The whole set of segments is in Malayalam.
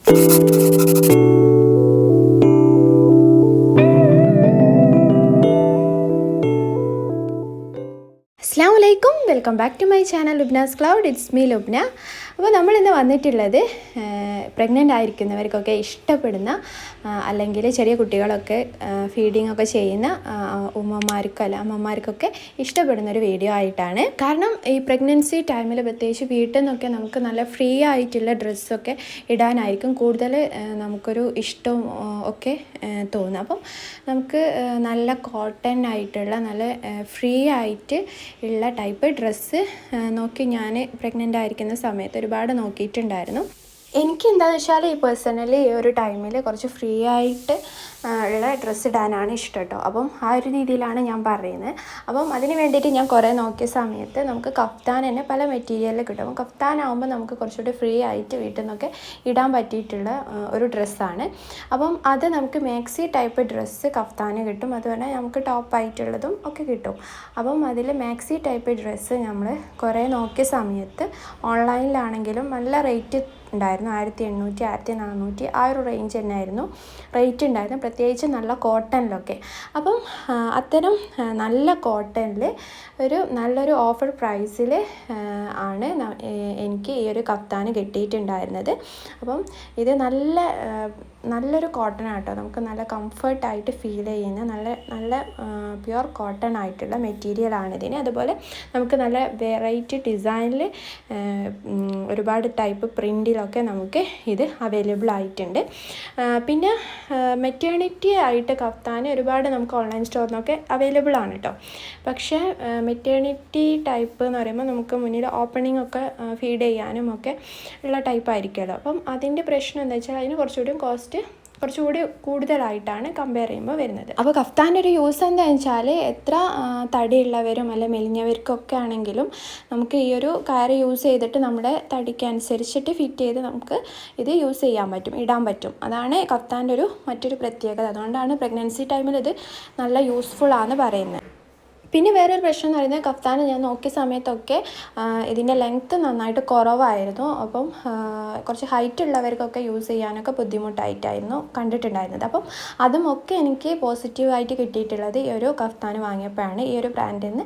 Assalamualaikum, welcome back to my channel Lubna's Cloud. It's me Lubna. അപ്പോൾ നമ്മൾ ഇന്ന് വന്നിട്ടുള്ളത് പ്രഗ്നൻ്റ് ആയിരിക്കുന്നവർക്കൊക്കെ ഇഷ്ടപ്പെടുന്ന അല്ലെങ്കിൽ ചെറിയ കുട്ടികളൊക്കെ ഫീഡിംഗ് ഒക്കെ ചെയ്യുന്ന ഉമ്മമാർക്കോ അല്ല അമ്മമാർക്കൊക്കെ ഇഷ്ടപ്പെടുന്ന ഒരു വീഡിയോ ആയിട്ടാണ്. കാരണം ഈ പ്രഗ്നൻസി ടൈമിൽ പ്രത്യേകിച്ച് വീട്ടിൽ നിന്നൊക്കെ നമുക്ക് നല്ല ഫ്രീ ആയിട്ടുള്ള ഡ്രസ്സൊക്കെ ഇടാനായിരിക്കും കൂടുതൽ നമുക്കൊരു ഇഷ്ടവും ഒക്കെ തോന്നുക. അപ്പം നമുക്ക് നല്ല കോട്ടൺ ആയിട്ടുള്ള നല്ല ഫ്രീ ആയിട്ട് ഉള്ള ടൈപ്പ് ഡ്രസ്സ് നോക്കി ഞാൻ പ്രഗ്നൻ്റ് ആയിരിക്കുന്ന സമയത്ത് ഒരുപാട് നോക്കിയിട്ടുണ്ടായിരുന്നു. എനിക്ക് എന്താണെന്ന് വെച്ചാൽ ഈ പേഴ്സണലി ഈ ഒരു ടൈമിൽ കുറച്ച് ഫ്രീ ആയിട്ട് ഉള്ള ഡ്രസ്സ് ഇടാനാണ് ഇഷ്ടം കേട്ടോ. അപ്പം ആ ഒരു രീതിയിലാണ് ഞാൻ പറയുന്നത്. അപ്പം അതിന് വേണ്ടിയിട്ട് ഞാൻ കുറേ നോക്കിയ സമയത്ത് നമുക്ക് കഫ്താൻ തന്നെ പല മെറ്റീരിയലിൽ കിട്ടും. അപ്പം കഫ്താൻ ആകുമ്പോൾ നമുക്ക് കുറച്ചുകൂടി ഫ്രീ ആയിട്ട് വീട്ടിൽ നിന്നൊക്കെ ഇടാൻ പറ്റിയിട്ടുള്ള ഒരു ഡ്രസ്സാണ്. അപ്പം അത് നമുക്ക് മാക്സി ടൈപ്പ് ഡ്രസ്സ് കഫ്താന് കിട്ടും, അതുപോലെ നമുക്ക് ടോപ്പായിട്ടുള്ളതും ഒക്കെ കിട്ടും. അപ്പം അതിൽ മാക്സി ടൈപ്പ് ഡ്രസ്സ് നമ്മൾ കുറേ നോക്കിയ സമയത്ത് ഓൺലൈനിലാണെങ്കിലും നല്ല റേറ്റ് ഉണ്ടായിരുന്നു. 1800 1400 ആ ഒരു റേഞ്ച് തന്നെയായിരുന്നു റേറ്റ് ഉണ്ടായിരുന്നു, പ്രത്യേകിച്ച് നല്ല കോട്ടണിലൊക്കെ. അപ്പം അത്തരം നല്ല കോട്ടണിൽ നല്ലൊരു ഓഫർ പ്രൈസിൽ ആണ് എനിക്ക് ഈ ഒരു കഫ്താന് കിട്ടിയിട്ടുണ്ടായിരുന്നത്. അപ്പം ഇത് നല്ലൊരു കോട്ടൺ ആട്ടോ, നമുക്ക് നല്ല കംഫർട്ടായിട്ട് ഫീൽ ചെയ്യുന്ന നല്ല പ്യുവർ കോട്ടൺ ആയിട്ടുള്ള മെറ്റീരിയലാണ് ഇതിന്. അതുപോലെ നമുക്ക് നല്ല വെറൈറ്റി ഡിസൈനിൽ ഒരുപാട് ടൈപ്പ് പ്രിൻറ്റിലൊക്കെ നമുക്ക് ഇത് അവൈലബിൾ ആയിട്ടുണ്ട്. പിന്നെ മെറ്റേണിറ്റി ആയിട്ട് കഫ്താൻ ഒരുപാട് നമുക്ക് ഓൺലൈൻ സ്റ്റോറിൽ നിന്നൊക്കെ അവൈലബിൾ ആണ് കേട്ടോ. പക്ഷേ മെറ്റേണിറ്റി ടൈപ്പ് എന്ന് പറയുമ്പോൾ നമുക്ക് മുന്നിൽ ഓപ്പണിംഗ് ഒക്കെ ഫീഡ് ചെയ്യാനും ഒക്കെ ഉള്ള ടൈപ്പ് ആയിരിക്കുമല്ലോ. അപ്പം അതിൻ്റെ പ്രശ്നം എന്താ വെച്ചാൽ അതിന് കുറച്ചുകൂടി കൂടുതലായിട്ടാണ് കമ്പയർ ചെയ്യുമ്പോൾ വരുന്നത്. അപ്പോൾ കഫ്താൻ്റെ ഒരു യൂസ് എന്താണെന്ന് വെച്ചാൽ എത്ര തടിയുള്ളവരും അല്ല മെലിഞ്ഞവർക്കൊക്കെ ആണെങ്കിലും നമുക്ക് ഈ ഒരു കയറ് യൂസ് ചെയ്തിട്ട് നമ്മുടെ തടിക്ക് അനുസരിച്ചിട്ട് ഫിറ്റ് ചെയ്ത് നമുക്ക് ഇത് യൂസ് ചെയ്യാൻ പറ്റും, ഇടാൻ പറ്റും. അതാണ് കഫ്താൻ്റെ മറ്റൊരു പ്രത്യേകത. അതുകൊണ്ടാണ് പ്രഗ്നൻസി ടൈമിൽ ഇത് നല്ല യൂസ്ഫുൾ ആണെന്ന് പറയുന്നത്. പിന്നെ വേറൊരു പ്രശ്നം എന്ന് പറയുന്നത് കഫ്താൻ ഞാൻ നോക്കിയ സമയത്തൊക്കെ ഇതിൻ്റെ ലെങ്ത്ത് നന്നായിട്ട് കുറവായിരുന്നു. അപ്പം കുറച്ച് ഹൈറ്റ് ഉള്ളവർക്കൊക്കെ യൂസ് ചെയ്യാനൊക്കെ ബുദ്ധിമുട്ടായിട്ടായിരുന്നു കണ്ടിട്ടുണ്ടായിരുന്നത്. അപ്പം അതുമൊക്കെ എനിക്ക് പോസിറ്റീവായിട്ട് കിട്ടിയിട്ടുള്ളത് ഈ ഒരു കഫ്താൻ വാങ്ങിയപ്പോഴാണ്, ഈ ഒരു ബ്രാൻഡിൽ നിന്ന്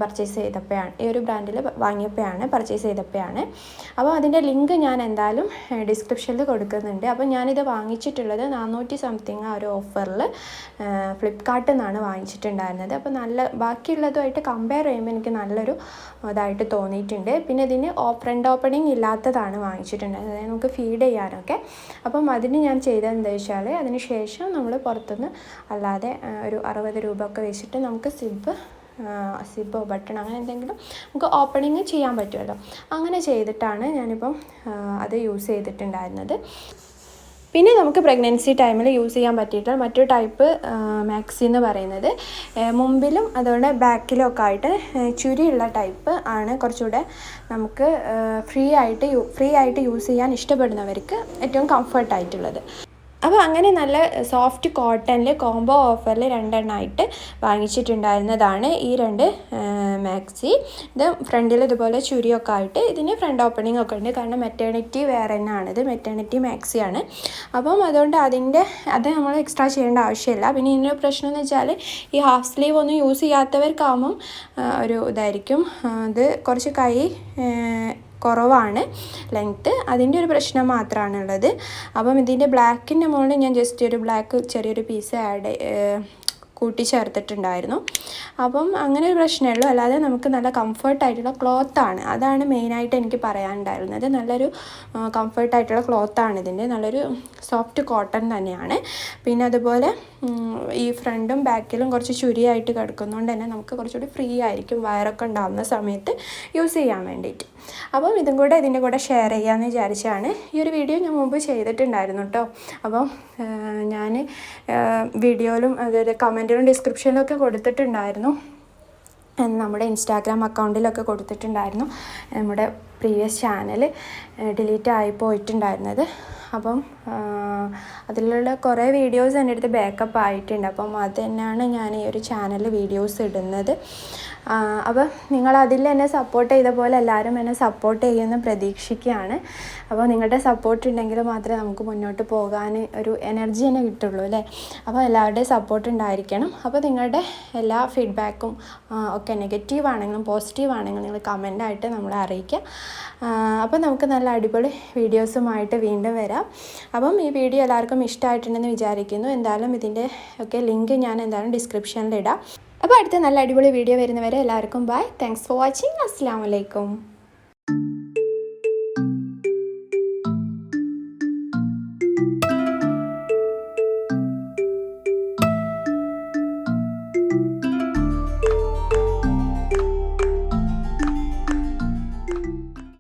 പർച്ചേസ് ചെയ്തപ്പോഴാണ്. അപ്പോൾ അതിൻ്റെ ലിങ്ക് ഞാൻ എന്തായാലും ഡിസ്ക്രിപ്ഷനിൽ കൊടുക്കുന്നുണ്ട്. അപ്പോൾ ഞാനിത് വാങ്ങിച്ചിട്ടുള്ളത് 400 സംതിങ് ആ ഒരു ഓഫറിൽ ഫ്ലിപ്കാർട്ടിൽ നിന്നാണ് വാങ്ങിച്ചിട്ടുണ്ടായിരുന്നത്. അപ്പോൾ നല്ല ബാക്കിയുള്ളതുമായിട്ട് കമ്പയർ ചെയ്യുമ്പോൾ എനിക്ക് നല്ലൊരു ഇതായിട്ട് തോന്നിയിട്ടുണ്ട്. പിന്നെ ഇതിന് ഫ്രണ്ട് ഓപ്പണിംഗ് ഇല്ലാത്തതാണ് വാങ്ങിച്ചിട്ടുണ്ടായത്, അതായത് നമുക്ക് ഫീഡ് ചെയ്യാനൊക്കെ. അപ്പം അതിന് ഞാൻ ചെയ്തത് എന്താ വെച്ചാൽ അതിന് ശേഷം നമ്മൾ പുറത്തുനിന്ന് അല്ലാതെ ഒരു 60 രൂപ ഒക്കെ വെച്ചിട്ട് നമുക്ക് സിബോ ബട്ടൺ അങ്ങനെ എന്തെങ്കിലും നമുക്ക് ഓപ്പണിങ് ചെയ്യാൻ പറ്റുമല്ലോ, അങ്ങനെ ചെയ്തിട്ടാണ് ഞാനിപ്പം അത് യൂസ് ചെയ്തിട്ടുണ്ടായിരുന്നത്. പിന്നെ നമുക്ക് പ്രഗ്നൻസി ടൈമിൽ യൂസ് ചെയ്യാൻ പറ്റിയിട്ടുള്ള മറ്റൊരു ടൈപ്പ് മാക്സി എന്ന് പറയുന്നത് മുമ്പിലും അതുപോലെ ബാക്കിലും ഒക്കെ ആയിട്ട് ചുരിയുള്ള ടൈപ്പ് ആണ് കുറച്ചുകൂടെ നമുക്ക് ഫ്രീ ആയിട്ട് യൂസ് ചെയ്യാൻ ഇഷ്ടപ്പെടുന്നവർക്ക് ഏറ്റവും കംഫർട്ടായിട്ടുള്ളത്. അപ്പോൾ അങ്ങനെ നല്ല സോഫ്റ്റ് കോട്ടണിൽ കോംബോ ഓഫറിൽ 2 എണ്ണമായിട്ട് വാങ്ങിച്ചിട്ടുണ്ടായിരുന്നതാണ് ഈ 2 മാക്സി. ഇത് ഫ്രണ്ടിൽ ഇതുപോലെ ചുരിയൊക്കെ ആയിട്ട് ഇതിന് ഫ്രണ്ട് ഓപ്പണിംഗ് ഒക്കെ ഉണ്ട്, കാരണം മെറ്റേണിറ്റി വേറെ തന്നെയാണിത്, മെറ്റേണിറ്റി മാക്സിയാണ്. അപ്പം അതുകൊണ്ട് അത് നമ്മൾ എക്സ്ട്രാ ചെയ്യേണ്ട ആവശ്യമില്ല. പിന്നെ ഇതിൻ്റെ പ്രശ്നം എന്ന് വെച്ചാൽ ഈ ഹാഫ് സ്ലീവ് ഒന്നും യൂസ് ചെയ്യാത്തവർക്കാവുമ്പം ഒരു ഇതായിരിക്കും, ഇത് കുറച്ച് കൈ കുറവാണ് ലെങ്ത്ത്, അതിൻ്റെ ഒരു പ്രശ്നം മാത്രമാണുള്ളത്. അപ്പം ഇതിൻ്റെ ബ്ലാക്കിൻ്റെ മുകളിൽ ഞാൻ ജസ്റ്റ് ഒരു ബ്ലാക്ക് ചെറിയൊരു പീസ് കൂട്ടിച്ചേർത്തിട്ടുണ്ടായിരുന്നു. അപ്പം അങ്ങനെ ഒരു പ്രശ്നമേ ഉള്ളൂ, അല്ലാതെ നമുക്ക് നല്ല കംഫർട്ടായിട്ടുള്ള ക്ലോത്താണ്, അതാണ് മെയിനായിട്ട് എനിക്ക് പറയാനുണ്ടായിരുന്നത്. നല്ലൊരു കംഫർട്ടായിട്ടുള്ള ക്ലോത്താണ് ഇതിൻ്റെ, നല്ലൊരു സോഫ്റ്റ് കോട്ടൺ തന്നെയാണ്. പിന്നെ അതുപോലെ ഈ ഫ്രണ്ടും ബാക്കിലും കുറച്ച് ചുരിയായിട്ട് കിടക്കുന്നതുകൊണ്ട് തന്നെ നമുക്ക് കുറച്ചുകൂടി ഫ്രീ ആയിരിക്കും വയറൊക്കെ ഉണ്ടാകുന്ന സമയത്ത് യൂസ് ചെയ്യാൻ വേണ്ടിയിട്ട്. അപ്പം ഇതിൻ്റെ കൂടെ ഷെയർ ചെയ്യാമെന്ന് വിചാരിച്ചാണ്. ഈ ഒരു വീഡിയോ ഞാൻ മുമ്പ് ചെയ്തിട്ടുണ്ടായിരുന്നു കേട്ടോ. അപ്പം ഞാൻ വീഡിയോയിലും അതായത് കമൻറ്റിലും ഡിസ്ക്രിപ്ഷനിലൊക്കെ കൊടുത്തിട്ടുണ്ടായിരുന്നു, നമ്മുടെ ഇൻസ്റ്റാഗ്രാം അക്കൗണ്ടിലൊക്കെ കൊടുത്തിട്ടുണ്ടായിരുന്നു. നമ്മുടെ പ്രീവിയസ് ചാനൽ ഡിലീറ്റ് ആയി പോയിട്ടുണ്ടായിരുന്നത്. അപ്പം അതിലുള്ള കുറേ വീഡിയോസ് എൻ്റെ അടുത്ത് ബാക്കപ്പ് ആയിട്ടുണ്ട്. അപ്പം അത് തന്നെയാണ് ഞാൻ ഈ ഒരു ചാനലിൽ വീഡിയോസ് ഇടുന്നത്. അപ്പോൾ നിങ്ങൾ അതിൽ എന്നെ സപ്പോർട്ട് ചെയ്ത പോലെ എല്ലാവരും എന്നെ സപ്പോർട്ട് ചെയ്യുമെന്ന് പ്രതീക്ഷിക്കുകയാണ്. അപ്പോൾ നിങ്ങളുടെ സപ്പോർട്ട് ഉണ്ടെങ്കിൽ മാത്രമേ നമുക്ക് മുന്നോട്ട് പോകാൻ ഒരു എനർജി തന്നെ കിട്ടുള്ളൂ അല്ലേ. അപ്പോൾ എല്ലാവരുടെയും സപ്പോർട്ട് ഉണ്ടായിരിക്കണം. അപ്പോൾ നിങ്ങളുടെ എല്ലാ ഫീഡ്ബാക്കും ഒക്കെ നെഗറ്റീവ് ആണെങ്കിലും പോസിറ്റീവ് ആണെങ്കിലും നിങ്ങൾ കമൻ്റായിട്ട് നമ്മളെ അറിയിക്കുക. അപ്പോൾ നമുക്ക് നല്ല അടിപൊളി വീഡിയോസുമായിട്ട് വീണ്ടും വരാം. അപ്പം ഈ വീഡിയോ എല്ലാവർക്കും ഇഷ്ടമായിട്ടുണ്ടെന്ന് വിചാരിക്കുന്നു. എന്തായാലും ഇതിൻ്റെ ഒക്കെ ലിങ്ക് ഞാൻ എന്തായാലും ഡിസ്ക്രിപ്ഷനിൽ ഇടാം. അപ്പോൾ അടുത്ത നല്ല അടിപൊളി വീഡിയോ വരുന്നവരെ എല്ലാവർക്കും ബൈ. Thanks for watching. അസ്സലാമു അലൈക്കും.